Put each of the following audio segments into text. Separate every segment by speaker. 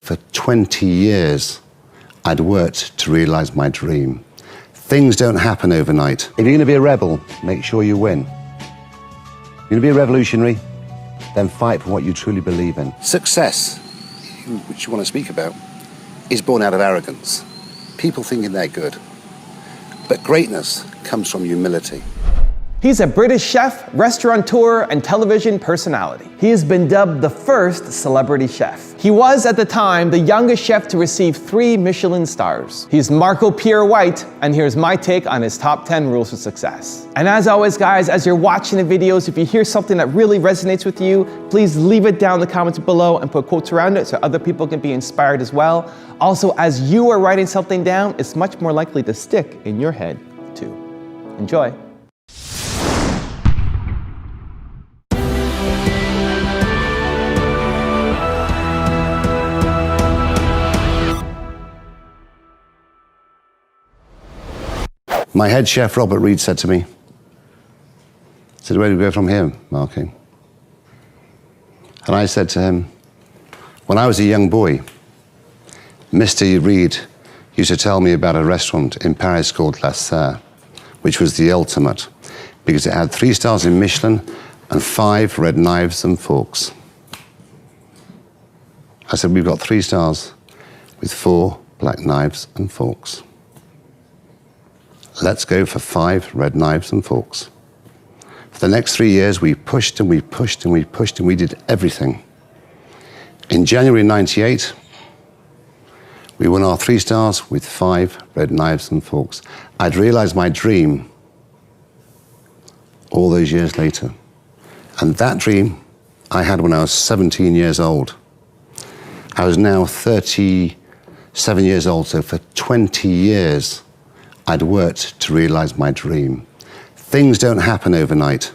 Speaker 1: For 20 years, I'd worked to realize my dream. Things don't happen overnight. If you're going to be a rebel, make sure you win. You're going to be a revolutionary, then fight for what you truly believe in. Success, which you want to speak about, is born out of arrogance. People thinking they're good. But greatness comes from humility.
Speaker 2: He's a British chef, restaurateur, and television personality. He has been dubbed the first celebrity chef. He was, at the time, the youngest chef to receive 3 Michelin stars. He's Marco Pierre White, and here's my take on his top 10 rules for success. And as always, guys, as you're watching the videos, if you hear something that really resonates with you, please leave it down in the comments below and put quotes around it so other people can be inspired as well. Also, as you are writing something down, it's much more likely to stick in your head, too. Enjoy.
Speaker 1: My head chef, Robert Reed, said to me, "Where do we go from here, Marco?" And I said to him, when I was a young boy, Mr. Reed used to tell me about a restaurant in Paris called Ku-SEA, which was the ultimate, because it had 3 stars in Michelin and 5 red knives and forks. I said, we've got 3 stars with 4 black knives and forks. Let's go for 5 red knives and forks. For the next 3 years, we pushed and we pushed and we pushed and we did everything. In January '98, we won our 3 stars with 5 red knives and forks. I'd realized my dream all those years later. And that dream I had when I was 17 years old. I was now 37 years old, so for 20 years, I'd worked to realize my dream. Things don't happen overnight.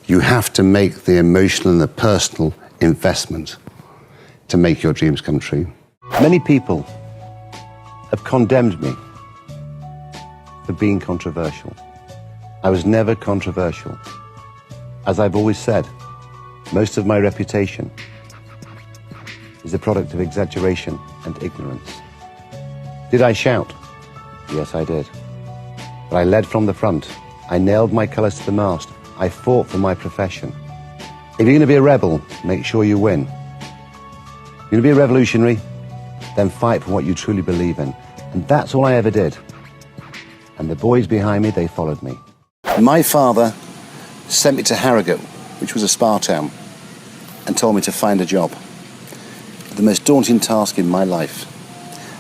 Speaker 1: You have to make the emotional and the personal investment to make your dreams come true. Many people have condemned me for being controversial. I was never controversial. As I've always said, most of my reputation is a product of exaggeration and ignorance. Did I shout? Yes, I did. But I led from the front. I nailed my colours to the mast. I fought for my profession. If you're going to be a rebel, make sure you win. You're going to be a revolutionary, then fight for what you truly believe in. And that's all I ever did. And the boys behind me, they followed me. My father sent me to Harrogate, which was a spa town, and told me to find a job. The most daunting task in my life.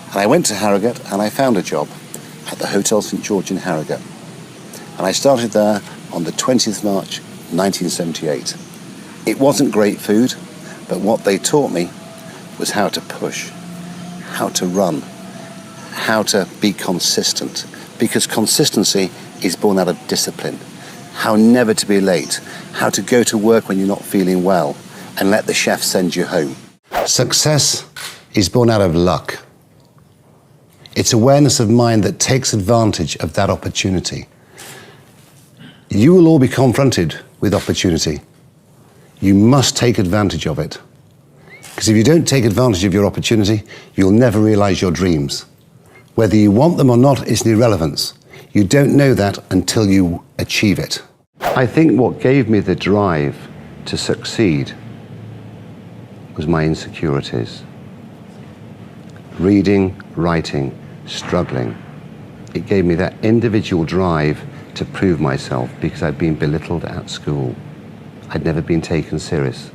Speaker 1: And I went to Harrogate and I found a job at the Hotel St George in Harrogate. And I started there on the 20th March 1978. It wasn't great food, but what they taught me was how to push, how to run, how to be consistent, because consistency is born out of discipline, how never to be late, how to go to work when you're not feeling well, and let the chef send you home. Success is born out of luck. It's awareness of mind that takes advantage of that opportunity. You will all be confronted with opportunity. You must take advantage of it. Because if you don't take advantage of your opportunity, you'll never realize your dreams. Whether you want them or not is an irrelevance. You don't know that until you achieve it. I think what gave me the drive to succeed was my insecurities. Reading, writing, struggling. It gave me that individual drive to prove myself because I'd been belittled at school. I'd never been taken serious.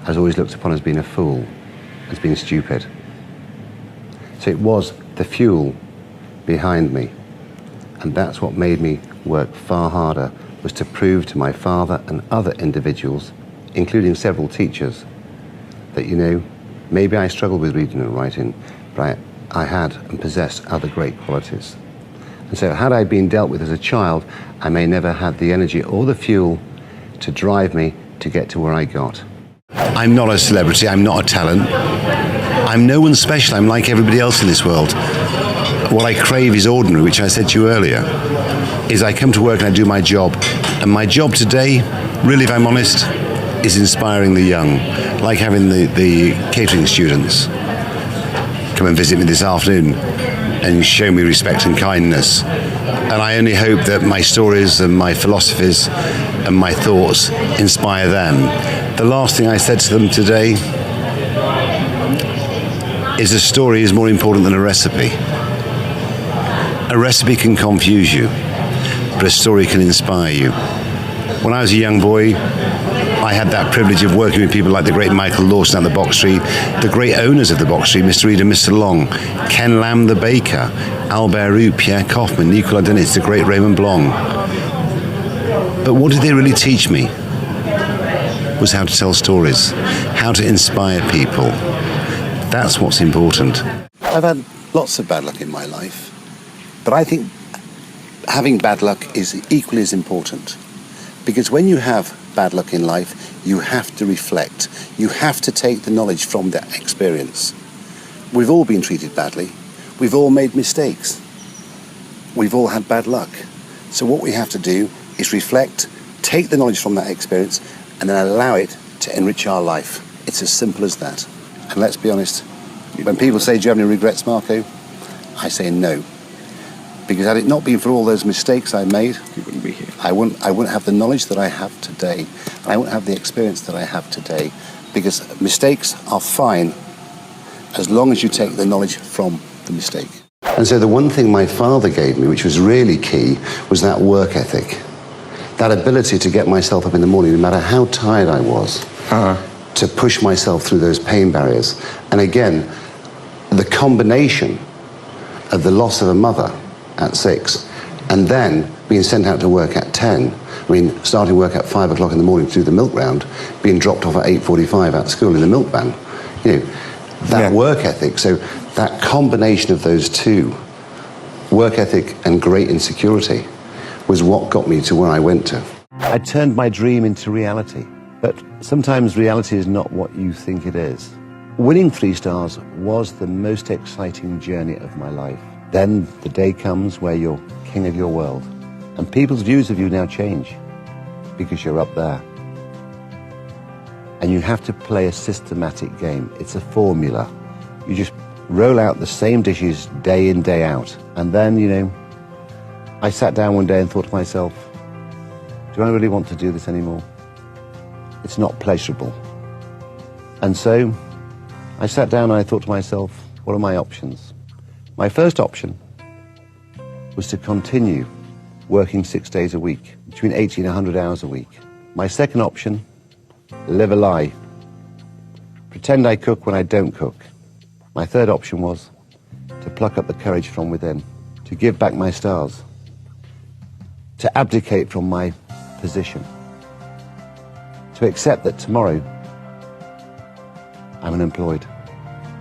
Speaker 1: I was always looked upon as being a fool, as being stupid. So it was the fuel behind me. And that's what made me work far harder, was to prove to my father and other individuals, including several teachers, that, you know, maybe I struggled with reading and writing, but I had and possessed other great qualities. And so had I been dealt with as a child, I may never have the energy or the fuel to drive me to get to where I got. I'm not a celebrity, I'm not a talent. I'm no one special, I'm like everybody else in this world. What I crave is ordinary, which I said to you earlier, is I come to work and I do my job. And my job today, really, if I'm honest, is inspiring the young, like having the catering students. come and visit me this afternoon and show me respect and kindness. And I only hope that my stories and my philosophies and my thoughts inspire them. The last thing I said to them today is a story is more important than a recipe. A recipe can confuse you, but a story can inspire you. When I was a young boy, I had that privilege of working with people like the great Michael Lawson at the Box Street, the great owners of the Box Street, Mr. Reed and Mr. Long, Ken Lamb the baker, Albert Roux, Pierre Kaufman, Nicolas Denis, the great Raymond Blanc. But what did they really teach me? Was how to tell stories, how to inspire people. That's what's important. I've had lots of bad luck in my life, but I think having bad luck is equally as important. Because when you have bad luck in life, you have to reflect. You have to take the knowledge from that experience. We've all been treated badly. We've all made mistakes. We've all had bad luck. So what we have to do is reflect, take the knowledge from that experience, and then allow it to enrich our life. It's as simple as that. And let's be honest, when people say, do you have any regrets, Marco? I say no. Because had it not been for all those mistakes I made,
Speaker 3: you wouldn't be here.
Speaker 1: I wouldn't have the knowledge that I have today. And I wouldn't have the experience that I have today. Because mistakes are fine as long as you take the knowledge from the mistake. And so the one thing my father gave me, which was really key, was that work ethic. That ability to get myself up in the morning, no matter how tired I was, to push myself through those pain barriers. And again, the combination of the loss of a mother at 6, and then being sent out to work at 10. I mean, starting work at 5 o'clock in the morning to do the milk round, being dropped off at 8:45 at school in the milk van. You know, that work ethic. So that combination of those two, work ethic and great insecurity, was what got me to where I went to. I turned my dream into reality. But sometimes reality is not what you think it is. Winning 3 stars was the most exciting journey of my life. Then the day comes where you're king of your world. And people's views of you now change because you're up there. And you have to play a systematic game. It's a formula. You just roll out the same dishes day in, day out. And then, you know, I sat down one day and thought to myself, do I really want to do this anymore? It's not pleasurable. And so I sat down and I thought to myself, what are my options? My first option was to continue working 6 days a week, between 80 and 100 hours a week. My second option, live a lie. Pretend I cook when I don't cook. My third option was to pluck up the courage from within, to give back my stars, to abdicate from my position, to accept that tomorrow I'm unemployed.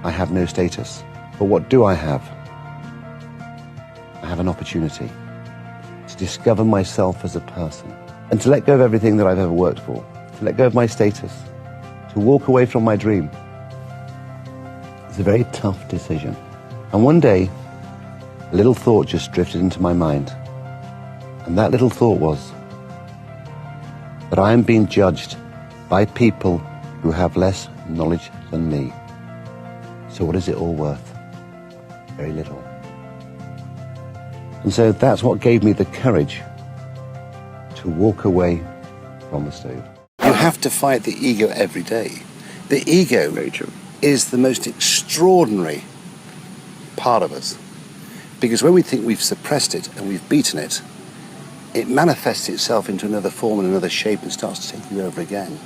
Speaker 1: I have no status. But what do I have? I have an opportunity to discover myself as a person and to let go of everything that I've ever worked for, to let go of my status, to walk away from my dream. It's a very tough decision. And one day, a little thought just drifted into my mind. And that little thought was that I am being judged by people who have less knowledge than me. So what is it all worth? Very little. And so that's what gave me the courage to walk away from the stove. You have to fight the ego every day. The ego is the most extraordinary part of us. Because when we think we've suppressed it and we've beaten it, it manifests itself into another form and another shape and starts to take you over again.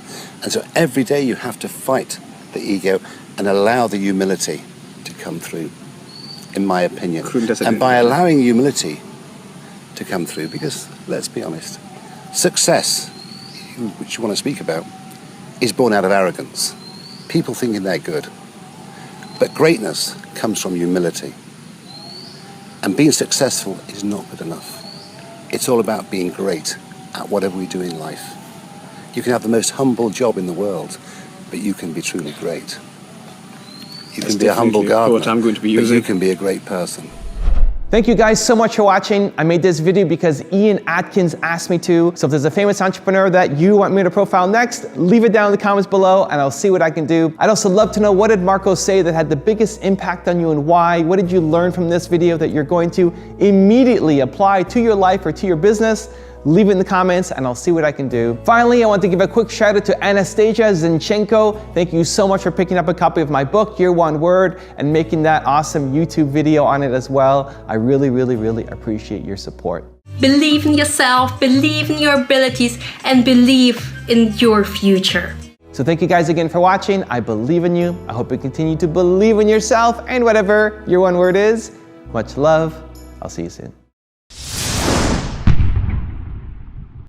Speaker 1: And so every day you have to fight the ego and allow the humility to come through, in my opinion. And by allowing humility to come through, because let's be honest, success, which you want to speak about, is born out of arrogance. People thinking they're good. But greatness comes from humility. And being successful is not good enough. It's all about being great at whatever we do in life. You can have the most humble job in the world, but you can be truly great. You can be a humble gardener, but you can be a great person.
Speaker 2: Thank you guys so much for watching. I made this video because Ian Atkins asked me to. So if there's a famous entrepreneur that you want me to profile next, leave it down in the comments below and I'll see what I can do. I'd also love to know, what did Marco say that had the biggest impact on you and why? What did you learn from this video that you're going to immediately apply to your life or to your business? Leave it in the comments and I'll see what I can do. Finally, I want to give a quick shout out to Anastasia Zinchenko. Thank you so much for picking up a copy of my book, Your One Word, and making that awesome YouTube video on it as well. I really, really, really appreciate your support.
Speaker 3: Believe in yourself, believe in your abilities, and believe in your future.
Speaker 2: So thank you guys again for watching. I believe in you. I hope you continue to believe in yourself and whatever your one word is. Much love. I'll see you soon.